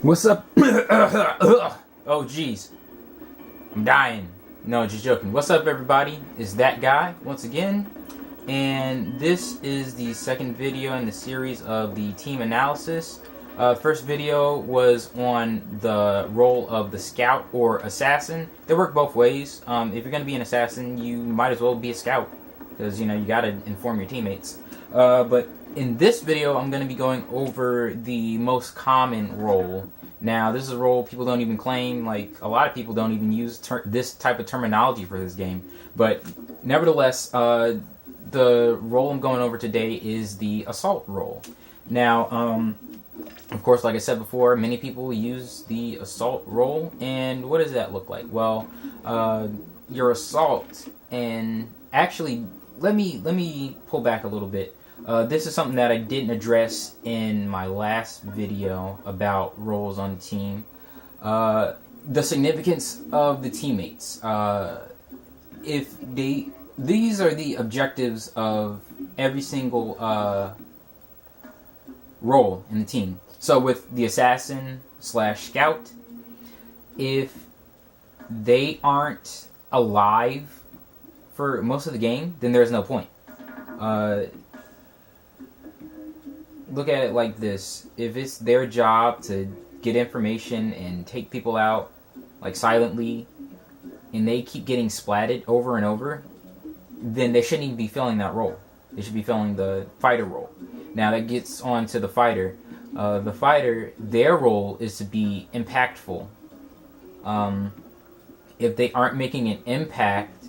What's up? Oh, jeez. I'm dying. No, just joking. What's up, everybody? It's that guy, once again. And this is the second video in the series of the team analysis. First video was on the role of the scout or assassin. They work both ways. If you're going to be an assassin, you might as well be a scout. Because, you got to inform your teammates. But in this video, I'm going to be going over the most common role. Now, this is a role people don't even claim. Like, a lot of people don't even use this type of terminology for this game. But nevertheless, the role I'm going over today is the assault role. Now, of course, like I said before, many people use the assault role. And what does that look like? Well, your assault, and actually, let me pull back a little bit. This is something that I didn't address in my last video about roles on the team. The significance of the teammates. These are the objectives of every single role in the team. So with the assassin / scout, if they aren't alive for most of the game, then there's no point. Look at it like this. If it's their job to get information and take people out, like silently, and they keep getting splatted over and over, then they shouldn't even be filling that role. They should be filling the fighter role. Now that gets on to the fighter. The fighter, their role is to be impactful. If they aren't making an impact,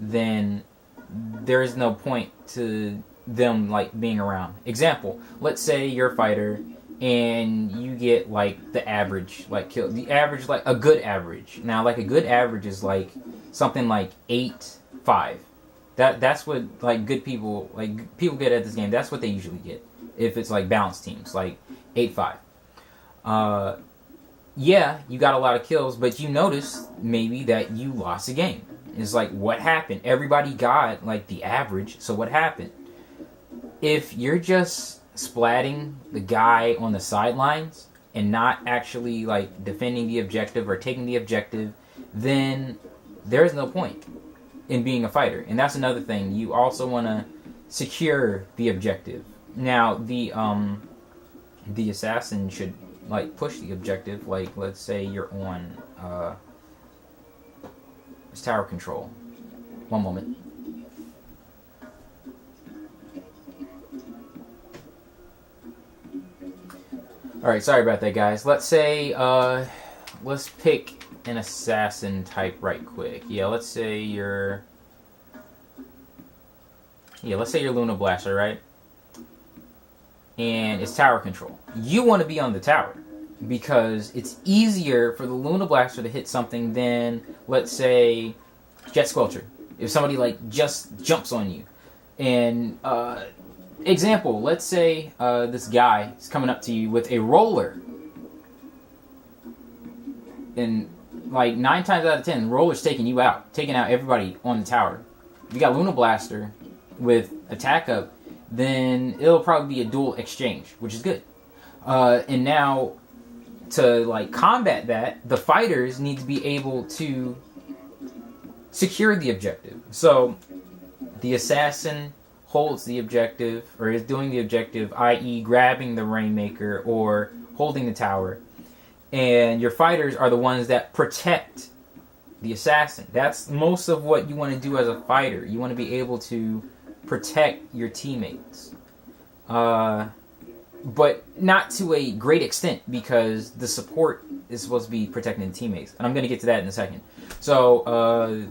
then there is no point to them being around. Example, let's say you're a fighter and you get the average kill. The average, a good average. Now a good average is something like 8-5. That's what good people people get at this game. That's what they usually get if it's balanced teams, 8-5. Yeah, you got a lot of kills, but you notice maybe that you lost a game. It's what happened? Everybody got the average, so what happened? If you're just splatting the guy on the sidelines and not actually defending the objective or taking the objective, then there's no point in being a fighter. And that's another thing. You also want to secure the objective. Now, the assassin should push the objective. Let's say you're on it's tower control. One moment. Alright, sorry about that, guys. Let's say, let's pick an assassin type right quick. Yeah, let's say you're Luna Blaster, right? And it's tower control. You want to be on the tower because it's easier for the Luna Blaster to hit something than, let's say, Jet Squelcher. If somebody just jumps on you. And example, let's say this guy is coming up to you with a roller. And 9 times out of 10, the roller's taking you out, taking out everybody on the tower. If you got Luna Blaster with attack up, then it'll probably be a dual exchange, which is good. And now, to combat that, the fighters need to be able to secure the objective. So the assassin holds the objective, or is doing the objective, i.e. grabbing the Rainmaker or holding the tower. And your fighters are the ones that protect the assassin. That's most of what you want to do as a fighter. You want to be able to protect your teammates. But not to a great extent, because the support is supposed to be protecting the teammates. And I'm going to get to that in a second. So,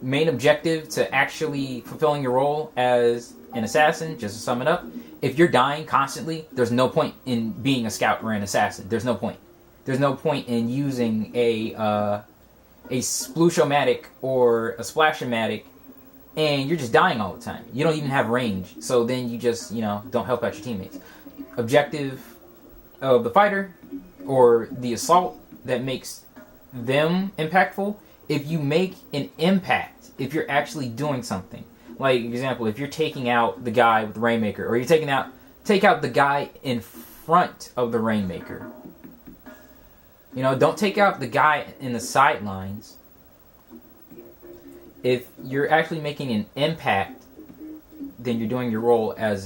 main objective to actually fulfilling your role as an assassin, just to sum it up, if you're dying constantly, there's no point in being a scout or an assassin. There's no point. There's no point in using a splooshomatic or a splashomatic, and you're just dying all the time. You don't even have range, so then you just, don't help out your teammates. Objective of the fighter or the assault that makes them impactful, if you make an impact, if you're actually doing something. Example, if you're taking out the guy with the Rainmaker, or you take out the guy in front of the Rainmaker. You know, don't take out the guy in the sidelines. If you're actually making an impact, then you're doing your role as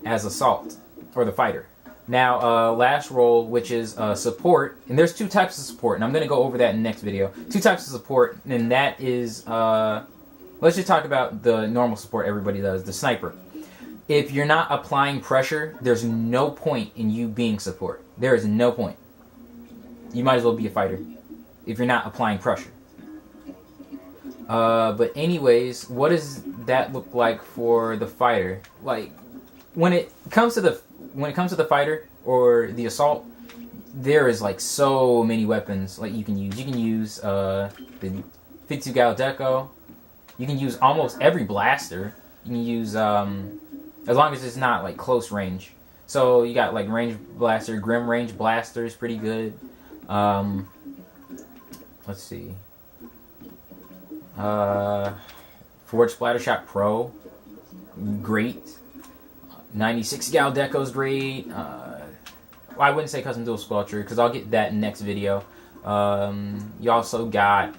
Assault, or the fighter. Now, last role, which is support, and there's 2 types of support, and I'm going to go over that in the next video. 2 types of support, and that is, let's just talk about the normal support everybody does, the sniper. If you're not applying pressure, there's no point in you being support. There is no point. You might as well be a fighter if you're not applying pressure. But anyways, what does that look like for the fighter? Like, when it comes to the fighter or the assault, there is like so many weapons like you can use. You can use the 52 cal deco. You can use almost every blaster. You can use as long as it's not like close range. So you got like range blaster, grim range blaster is pretty good. Let's see. Forge Splattershot Pro, great. 96 cal deco's great. Well, I wouldn't say custom dual sculpture because I'll get that in the next video. You also got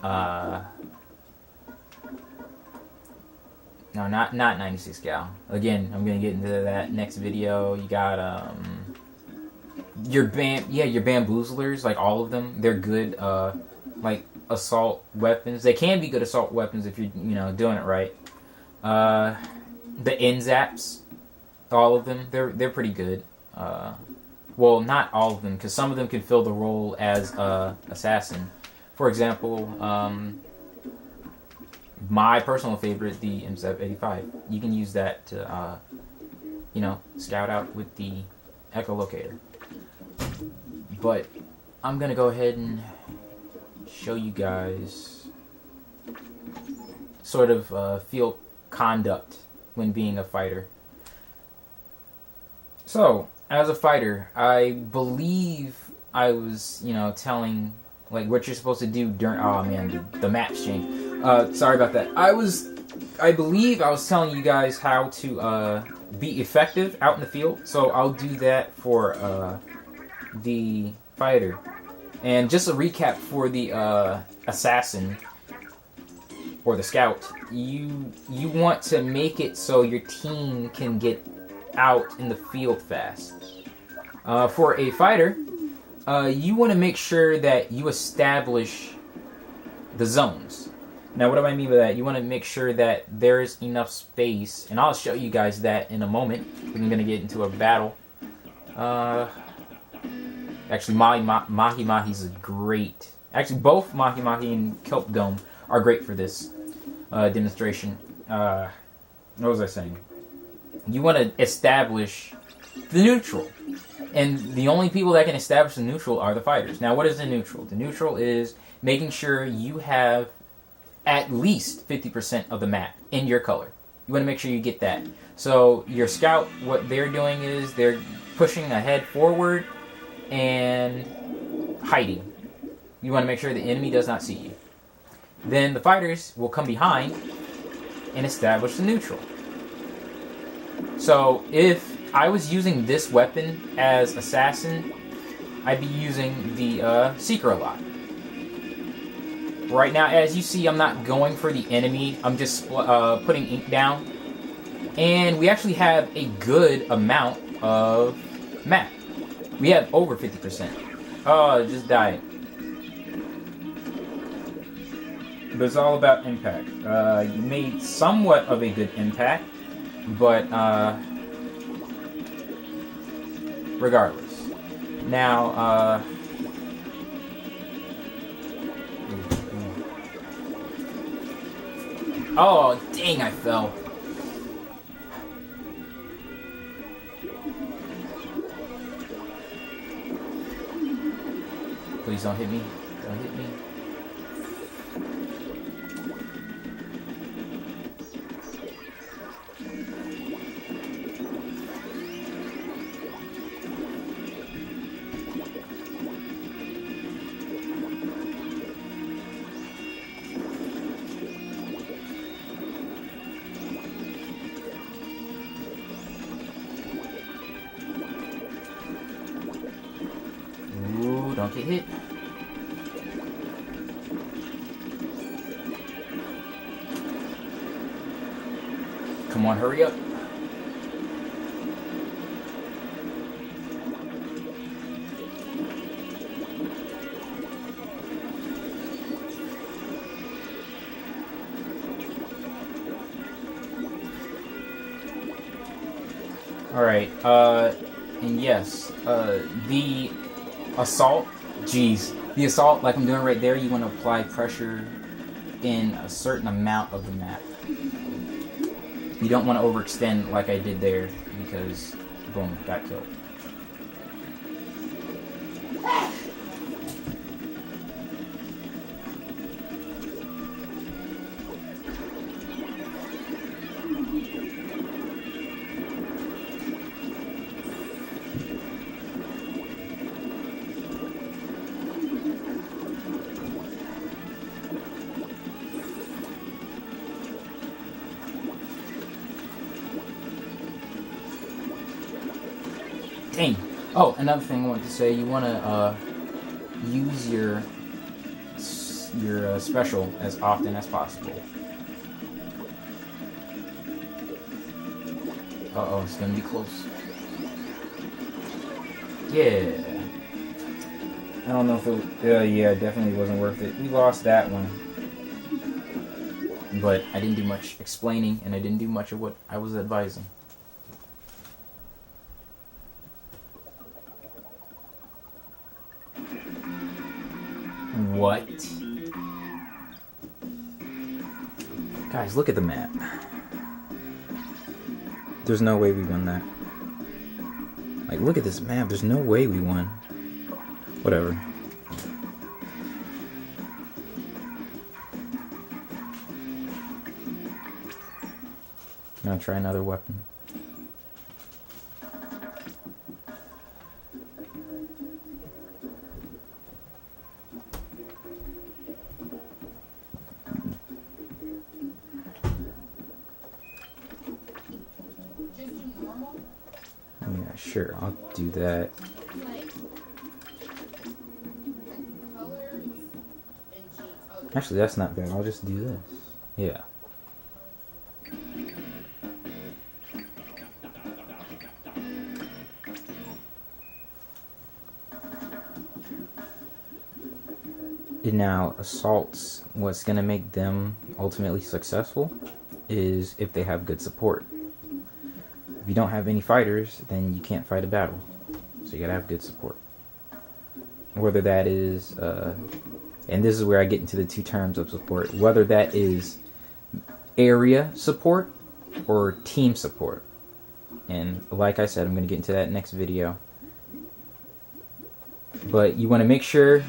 no, not 96 cal. Again, I'm gonna get into that next video. You got your bamboozlers, like all of them. They're good. Like assault weapons. They can be good assault weapons if you're doing it right. The N-Zaps, all of them, they're pretty good. Well, not all of them, because some of them can fill the role as assassin. For example, my personal favorite, the M785. You can use that to scout out with the echolocator. But I'm gonna go ahead and show you guys sort of field conduct when being a fighter. So, as a fighter, I believe I was, telling like what you're supposed to do during. Oh man, the map's changed. Sorry about that. I believe I was telling you guys how to be effective out in the field. So I'll do that for the fighter. And just a recap for the assassin or the scout, you want to make it so your team can get out in the field fast. For a fighter, you want to make sure that you establish the zones. Now, what do I mean by that? You want to make sure that there's enough space, and I'll show you guys that in a moment. I'm going to get into a battle. Actually, Mahi Mahi's a great. Actually, both Mahi Mahi and Kelp Dome are great for this demonstration. What was I saying? You want to establish the neutral. And the only people that can establish the neutral are the fighters. Now, what is the neutral? The neutral is making sure you have at least 50% of the map in your color. You want to make sure you get that. So, your scout, what they're doing is they're pushing ahead forward and hiding. You want to make sure the enemy does not see you. Then the fighters will come behind and establish the neutral. So if I was using this weapon as assassin, I'd be using the Seeker a lot. Right now, as you see, I'm not going for the enemy. I'm just putting ink down. And we actually have a good amount of map. We have over 50%. Oh, it just died. But it's all about impact. You made somewhat of a good impact, but regardless. Now, oh, dang, I fell. Please don't hit me. Don't hit me. don't get hit. Come on, hurry up. Alright, and yes, the Assault, the Assault, like I'm doing right there, you want to apply pressure in a certain amount of the map. You don't want to overextend like I did there, because, boom, got killed. Dang. Oh, another thing I wanted to say, you want to use your special as often as possible. Uh-oh, it's going to be close. Yeah. I don't know if it... yeah, it definitely wasn't worth it. We lost that one. But I didn't do much explaining, and I didn't do much of what I was advising. What? Guys, look at the map. There's no way we won that. Like, look at this map. There's no way we won. Whatever. I'm gonna try another weapon. Yeah, sure, I'll do that. Actually, that's not bad. I'll just do this. Yeah. Now, assaults, what's going to make them ultimately successful is if they have good support. If you don't have any fighters, then you can't fight a battle. So you got to have good support. Whether that is, and this is where I get into the two terms of support, whether that is area support or team support. And like I said, I'm going to get into that next video. But you want to make sure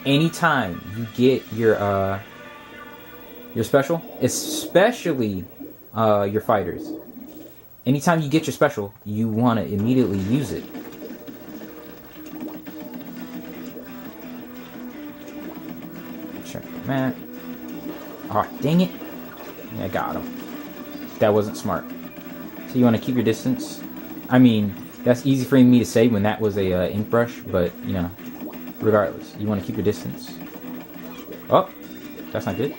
anytime you get your special, especially your fighters, anytime you get your special, you want to immediately use it. Check the map. Oh, dang it. Yeah, I got him. That wasn't smart. So you want to keep your distance. I mean, that's easy for me to say when that was a ink brush, but, you know, regardless, you want to keep your distance. Oh, that's not good.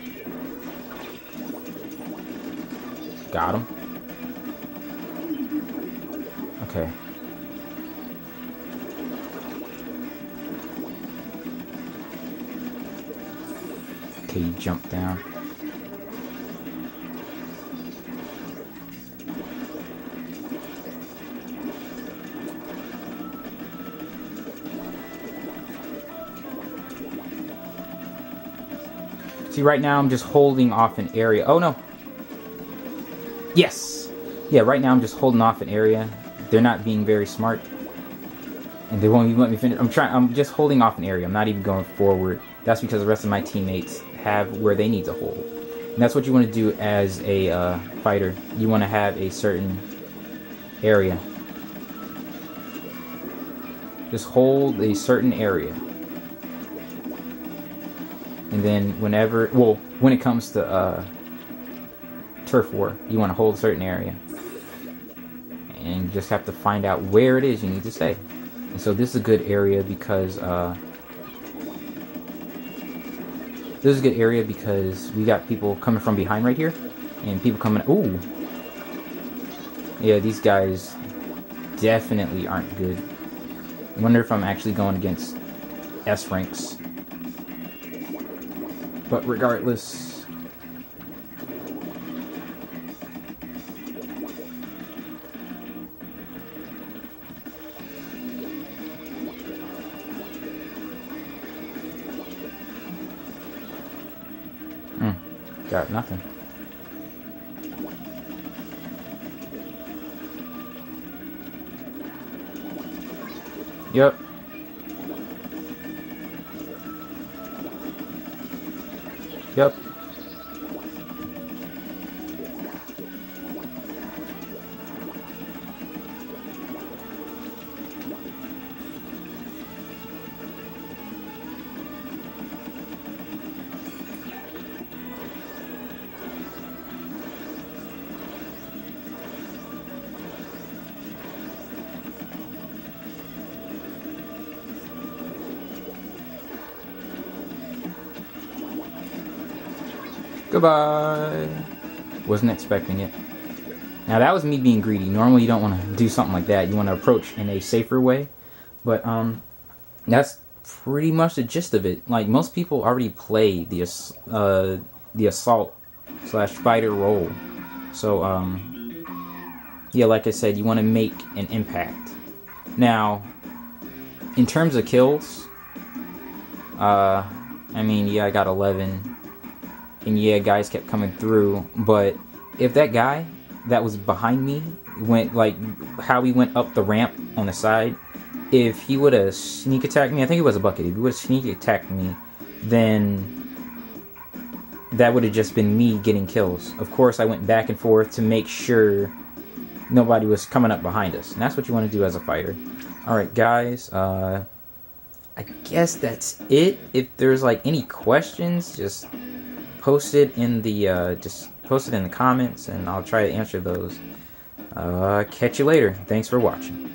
Got him. Okay. Okay, you jump down. See, right now I'm just holding off an area. Oh, no. Yes. Yeah, right now I'm just holding off an area. They're not being very smart. And they won't even let me finish. I'm just holding off an area. I'm not even going forward. That's because the rest of my teammates have where they need to hold. And that's what you want to do as a fighter. You want to have a certain area. Just hold a certain area. And then whenever, well, when it comes to turf war, you want to hold a certain area. And you just have to find out where it is you need to stay. And so this is a good area because This is a good area because we got people coming from behind right here. And people coming... Ooh! Yeah, these guys definitely aren't good. I wonder if I'm actually going against S ranks. But regardless... Got nothing. Yep. Yep. Goodbye. Wasn't expecting it. Now that was me being greedy. Normally you don't want to do something like that. You want to approach in a safer way. But that's pretty much the gist of it. Like, most people already play the assault / fighter role. So yeah, like I said, you want to make an impact. Now, in terms of kills, I mean, yeah, I got 11. And yeah, guys kept coming through, but if that guy that was behind me went, like, how he went up the ramp on the side, if he would have sneak attacked me, I think it was a bucket, if he would have sneak attacked me, then that would have just been me getting kills. Of course, I went back and forth to make sure nobody was coming up behind us, and that's what you want to do as a fighter. Alright, guys, I guess that's it. If there's, like, any questions, just post it in the comments, and I'll try to answer those. Catch you later. Thanks for watching.